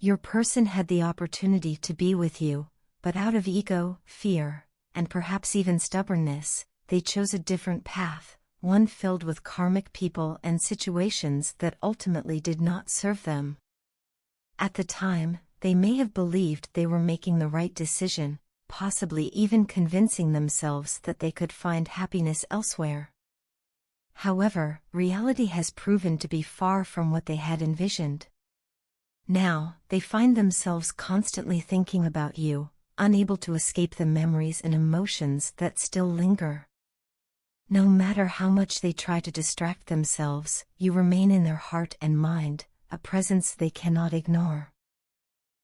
Your person had the opportunity to be with you, but out of ego, fear, and perhaps even stubbornness, they chose a different path, one filled with karmic people and situations that ultimately did not serve them. At the time, they may have believed they were making the right decision, possibly even convincing themselves that they could find happiness elsewhere. However, reality has proven to be far from what they had envisioned. Now, they find themselves constantly thinking about you, unable to escape the memories and emotions that still linger. No matter how much they try to distract themselves, you remain in their heart and mind, a presence they cannot ignore.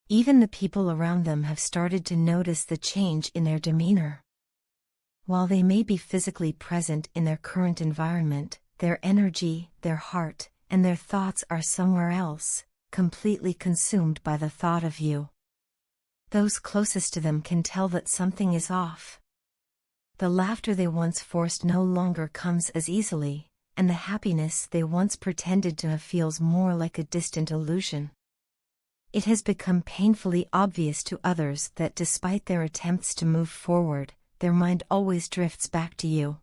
Even the people around them have started to notice the change in their demeanor. While they may be physically present in their current environment, their energy, their heart, and their thoughts are somewhere else, completely consumed by the thought of you. Those closest to them can tell that something is off. The laughter they once forced no longer comes as easily, and the happiness they once pretended to have feels more like a distant illusion. It has become painfully obvious to others that despite their attempts to move forward, their mind always drifts back to you.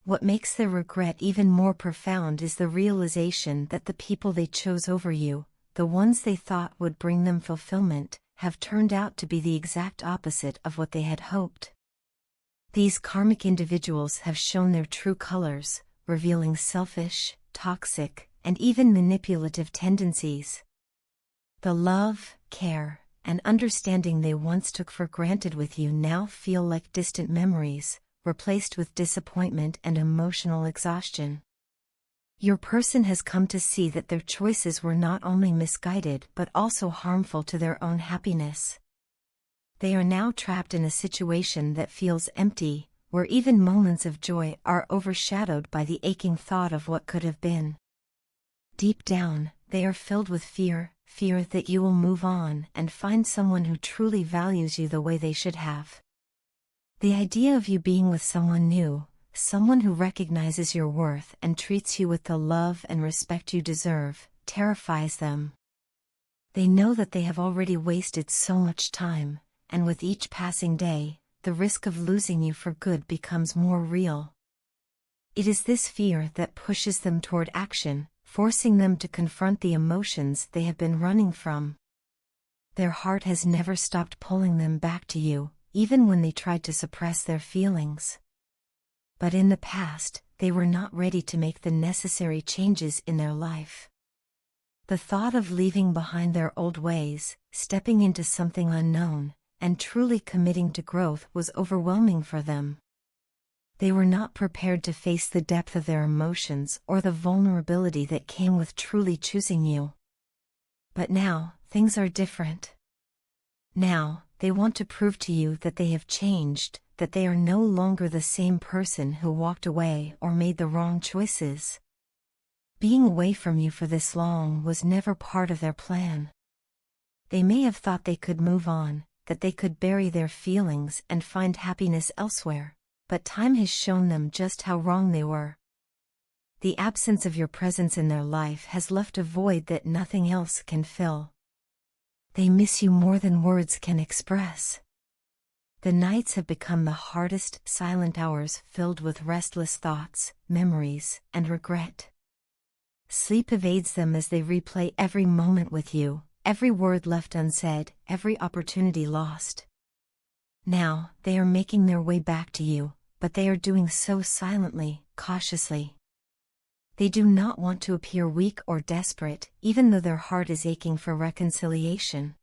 What makes their regret even more profound is the realization that the people they chose over you, the ones they thought would bring them fulfillment, have turned out to be the exact opposite of what they had hoped. These karmic individuals have shown their true colors, revealing selfish, toxic, and even manipulative tendencies. The love, care, and understanding they once took for granted with you now feel like distant memories, replaced with disappointment and emotional exhaustion. Your person has come to see that their choices were not only misguided but also harmful to their own happiness. They are now trapped in a situation that feels empty, where even moments of joy are overshadowed by the aching thought of what could have been. Deep down, they are filled with fear that you will move on and find someone who truly values you the way they should have. The idea of you being with someone new, someone who recognizes your worth and treats you with the love and respect you deserve, terrifies them. They know that they have already wasted so much time, and with each passing day, the risk of losing you for good becomes more real. It is this fear that pushes them toward action, forcing them to confront the emotions they have been running from. Their heart has never stopped pulling them back to you, even when they tried to suppress their feelings. But in the past, they were not ready to make the necessary changes in their life. The thought of leaving behind their old ways, stepping into something unknown, and truly committing to growth was overwhelming for them. They were not prepared to face the depth of their emotions or the vulnerability that came with truly choosing you. But now, things are different. Now, they want to prove to you that they have changed, that they are no longer the same person who walked away or made the wrong choices. Being away from you for this long was never part of their plan. They may have thought they could move on, that they could bury their feelings and find happiness elsewhere. But time has shown them just how wrong they were. The absence of your presence in their life has left a void that nothing else can fill. They miss you more than words can express. The nights have become the hardest, silent hours filled with restless thoughts, memories, and regret. Sleep evades them as they replay every moment with you, every word left unsaid, every opportunity lost. Now, they are making their way back to you, but they are doing so silently, cautiously. They do not want to appear weak or desperate, even though their heart is aching for reconciliation.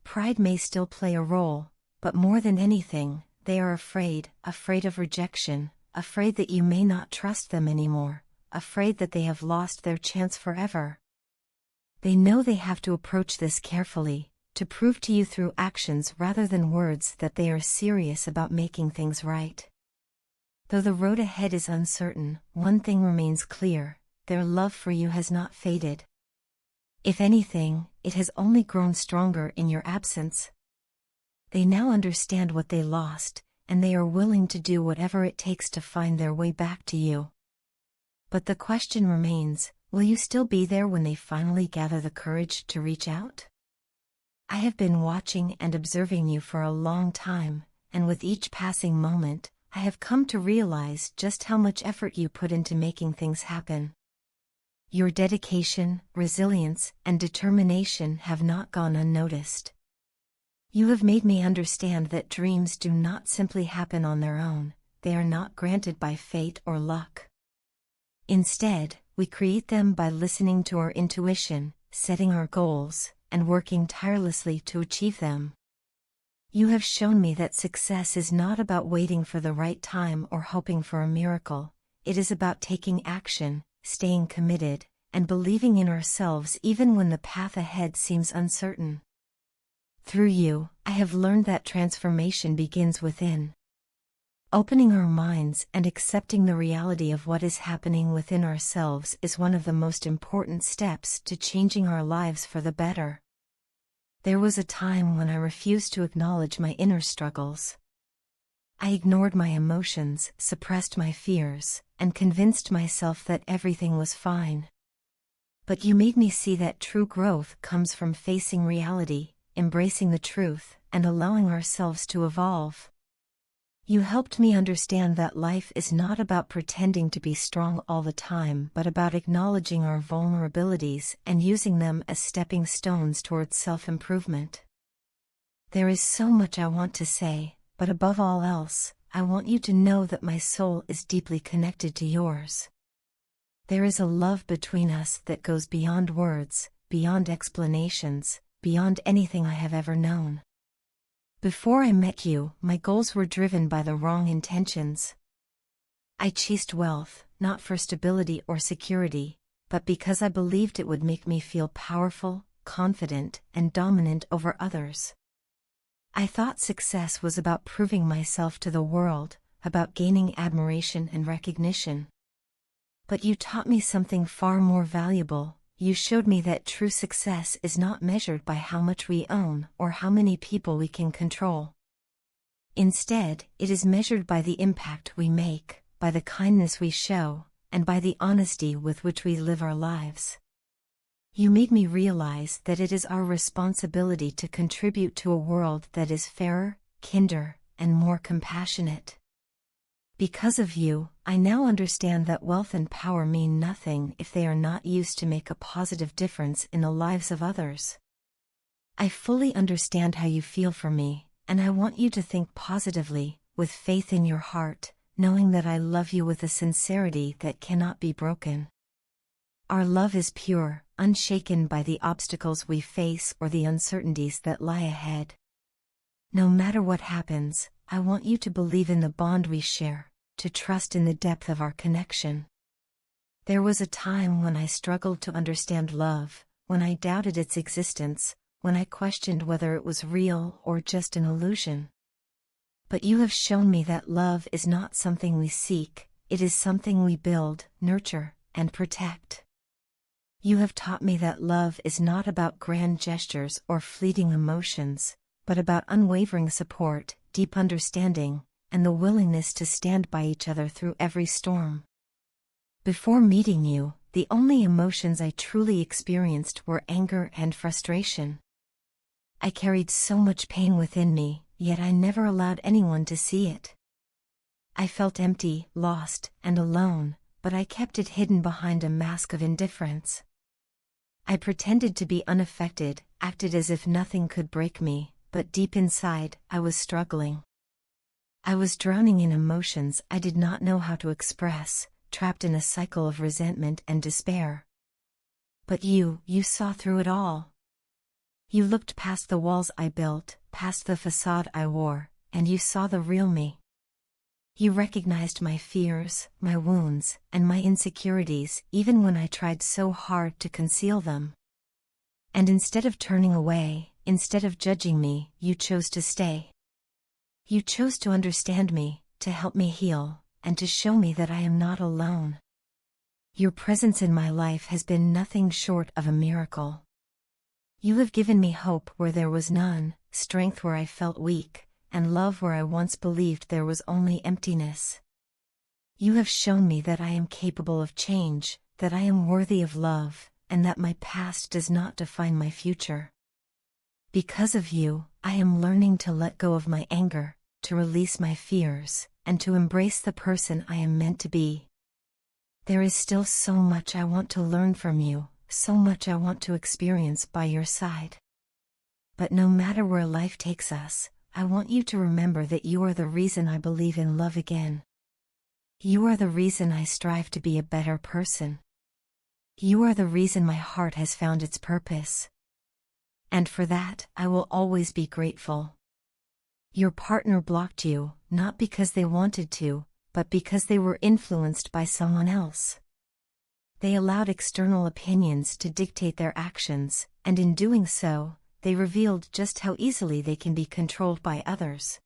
Pride may still play a role, but more than anything, they are afraid of rejection, afraid that you may not trust them anymore, afraid that they have lost their chance forever. They know they have to approach this carefully, to prove to you through actions rather than words that they are serious about making things right. Though the road ahead is uncertain, one thing remains clear: their love for you has not faded. If anything, it has only grown stronger in your absence. They now understand what they lost, and they are willing to do whatever it takes to find their way back to you. But the question remains, will you still be there when they finally gather the courage to reach out? I have been watching and observing you for a long time, and with each passing moment, I have come to realize just how much effort you put into making things happen. Your dedication, resilience, and determination have not gone unnoticed. You have made me understand that dreams do not simply happen on their own, they are not granted by fate or luck. Instead, we create them by listening to our intuition, setting our goals, and working tirelessly to achieve them. You have shown me that success is not about waiting for the right time or hoping for a miracle, it is about taking action, staying committed, and believing in ourselves even when the path ahead seems uncertain. Through you, I have learned that transformation begins within. Opening our minds and accepting the reality of what is happening within ourselves is one of the most important steps to changing our lives for the better. There was a time when I refused to acknowledge my inner struggles. I ignored my emotions, suppressed my fears, and convinced myself that everything was fine. But you made me see that true growth comes from facing reality, embracing the truth, and allowing ourselves to evolve. You helped me understand that life is not about pretending to be strong all the time but about acknowledging our vulnerabilities and using them as stepping stones towards self-improvement. There is so much I want to say, but above all else, I want you to know that my soul is deeply connected to yours. There is a love between us that goes beyond words, beyond explanations, beyond anything I have ever known. Before I met you, my goals were driven by the wrong intentions. I chased wealth, not for stability or security, but because I believed it would make me feel powerful, confident, and dominant over others. I thought success was about proving myself to the world, about gaining admiration and recognition. But you taught me something far more valuable. You showed me that true success is not measured by how much we own or how many people we can control. Instead, it is measured by the impact we make, by the kindness we show, and by the honesty with which we live our lives. You made me realize that it is our responsibility to contribute to a world that is fairer, kinder, and more compassionate. Because of you, I now understand that wealth and power mean nothing if they are not used to make a positive difference in the lives of others. I fully understand how you feel for me, and I want you to think positively, with faith in your heart, knowing that I love you with a sincerity that cannot be broken. Our love is pure, unshaken by the obstacles we face or the uncertainties that lie ahead. No matter what happens, I want you to believe in the bond we share, to trust in the depth of our connection. There was a time when I struggled to understand love, when I doubted its existence, when I questioned whether it was real or just an illusion. But you have shown me that love is not something we seek, it is something we build, nurture, and protect. You have taught me that love is not about grand gestures or fleeting emotions, but about unwavering support, deep understanding, and the willingness to stand by each other through every storm. Before meeting you, the only emotions I truly experienced were anger and frustration. I carried so much pain within me, yet I never allowed anyone to see it. I felt empty, lost, and alone, but I kept it hidden behind a mask of indifference. I pretended to be unaffected, acted as if nothing could break me, but deep inside, I was struggling. I was drowning in emotions I did not know how to express, trapped in a cycle of resentment and despair. But you saw through it all. You looked past the walls I built, past the facade I wore, and you saw the real me. You recognized my fears, my wounds, and my insecurities, even when I tried so hard to conceal them. And instead of turning away, instead of judging me, you chose to stay. You chose to understand me, to help me heal, and to show me that I am not alone. Your presence in my life has been nothing short of a miracle. You have given me hope where there was none, strength where I felt weak, and love where I once believed there was only emptiness. You have shown me that I am capable of change, that I am worthy of love, and that my past does not define my future. Because of you, I am learning to let go of my anger, to release my fears, and to embrace the person I am meant to be. There is still so much I want to learn from you, so much I want to experience by your side. But no matter where life takes us, I want you to remember that you are the reason I believe in love again. You are the reason I strive to be a better person. You are the reason my heart has found its purpose. And for that, I will always be grateful. Your partner blocked you, not because they wanted to, but because they were influenced by someone else. They allowed external opinions to dictate their actions, and in doing so, they revealed just how easily they can be controlled by others.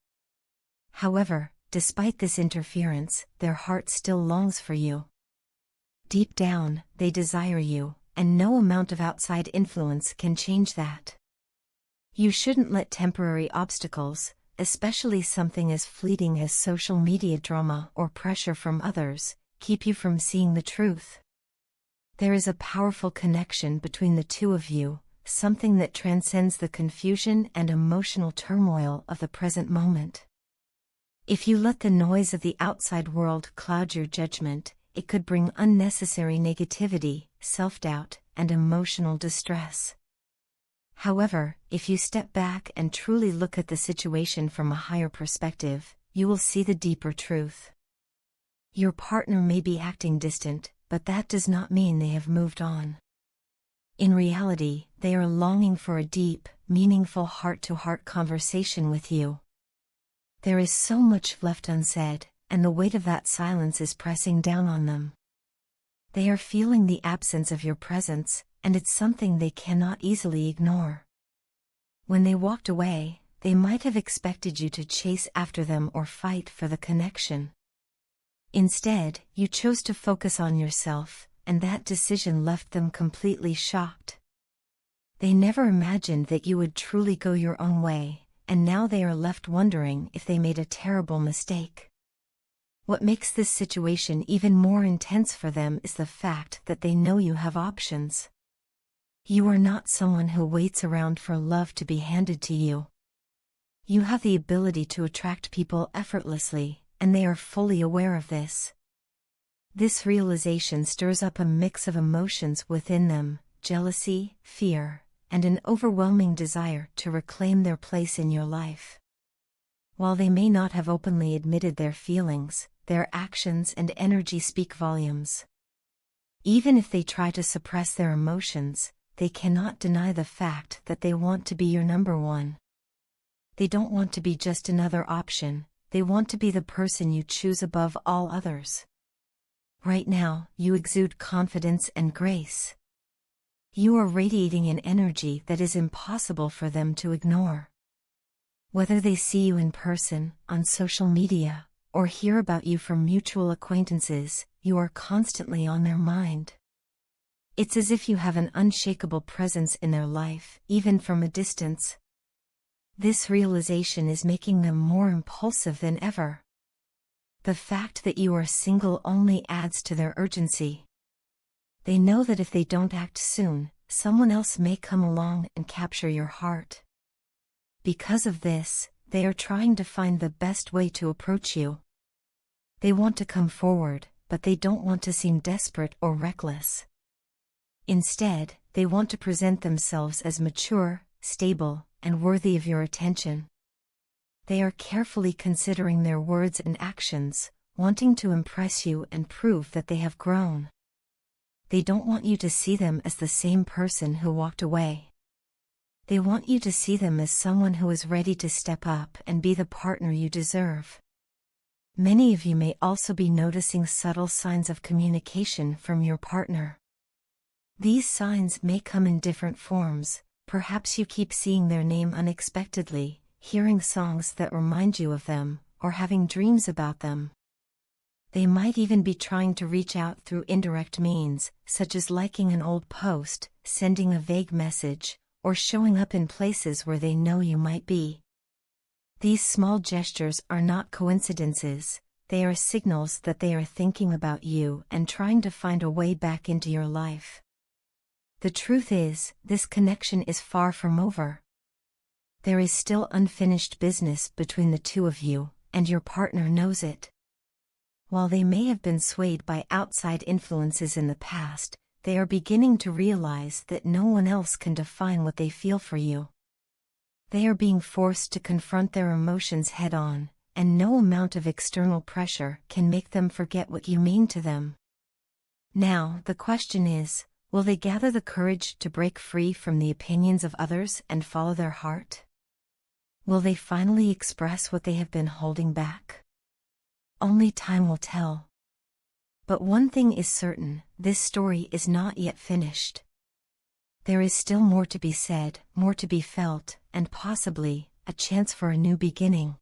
However, despite this interference, their heart still longs for you. Deep down, they desire you, and no amount of outside influence can change that. You shouldn't let temporary obstacles, especially something as fleeting as social media drama or pressure from others, keep you from seeing the truth. There is a powerful connection between the two of you, something that transcends the confusion and emotional turmoil of the present moment. If you let the noise of the outside world cloud your judgment, it could bring unnecessary negativity, self-doubt, and emotional distress. However, if you step back and truly look at the situation from a higher perspective, you will see the deeper truth. Your partner may be acting distant, but that does not mean they have moved on. In reality, they are longing for a deep, meaningful heart-to-heart conversation with you. There is so much left unsaid, and the weight of that silence is pressing down on them. They are feeling the absence of your presence, and it's something they cannot easily ignore. When they walked away, they might have expected you to chase after them or fight for the connection. Instead, you chose to focus on yourself, and that decision left them completely shocked. They never imagined that you would truly go your own way, and now they are left wondering if they made a terrible mistake. What makes this situation even more intense for them is the fact that they know you have options. You are not someone who waits around for love to be handed to you. You have the ability to attract people effortlessly, and they are fully aware of this. This realization stirs up a mix of emotions within them: jealousy, fear, and an overwhelming desire to reclaim their place in your life. While they may not have openly admitted their feelings, their actions and energy speak volumes. Even if they try to suppress their emotions, they cannot deny the fact that they want to be your number one. They don't want to be just another option, they want to be the person you choose above all others. Right now, you exude confidence and grace. You are radiating an energy that is impossible for them to ignore. Whether they see you in person, on social media, or hear about you from mutual acquaintances, you are constantly on their mind. It's as if you have an unshakable presence in their life, even from a distance. This realization is making them more impulsive than ever. The fact that you are single only adds to their urgency. They know that if they don't act soon, someone else may come along and capture your heart. Because of this, they are trying to find the best way to approach you. They want to come forward, but they don't want to seem desperate or reckless. Instead, they want to present themselves as mature, stable, and worthy of your attention. They are carefully considering their words and actions, wanting to impress you and prove that they have grown. They don't want you to see them as the same person who walked away. They want you to see them as someone who is ready to step up and be the partner you deserve. Many of you may also be noticing subtle signs of communication from your partner. These signs may come in different forms. Perhaps you keep seeing their name unexpectedly, hearing songs that remind you of them, or having dreams about them. They might even be trying to reach out through indirect means, such as liking an old post, sending a vague message, or showing up in places where they know you might be. These small gestures are not coincidences, they are signals that they are thinking about you and trying to find a way back into your life. The truth is, this connection is far from over. There is still unfinished business between the two of you, and your partner knows it. While they may have been swayed by outside influences in the past, they are beginning to realize that no one else can define what they feel for you. They are being forced to confront their emotions head-on, and no amount of external pressure can make them forget what you mean to them. Now, the question is, will they gather the courage to break free from the opinions of others and follow their heart? Will they finally express what they have been holding back? Only time will tell. But one thing is certain, this story is not yet finished. There is still more to be said, more to be felt, and possibly, a chance for a new beginning.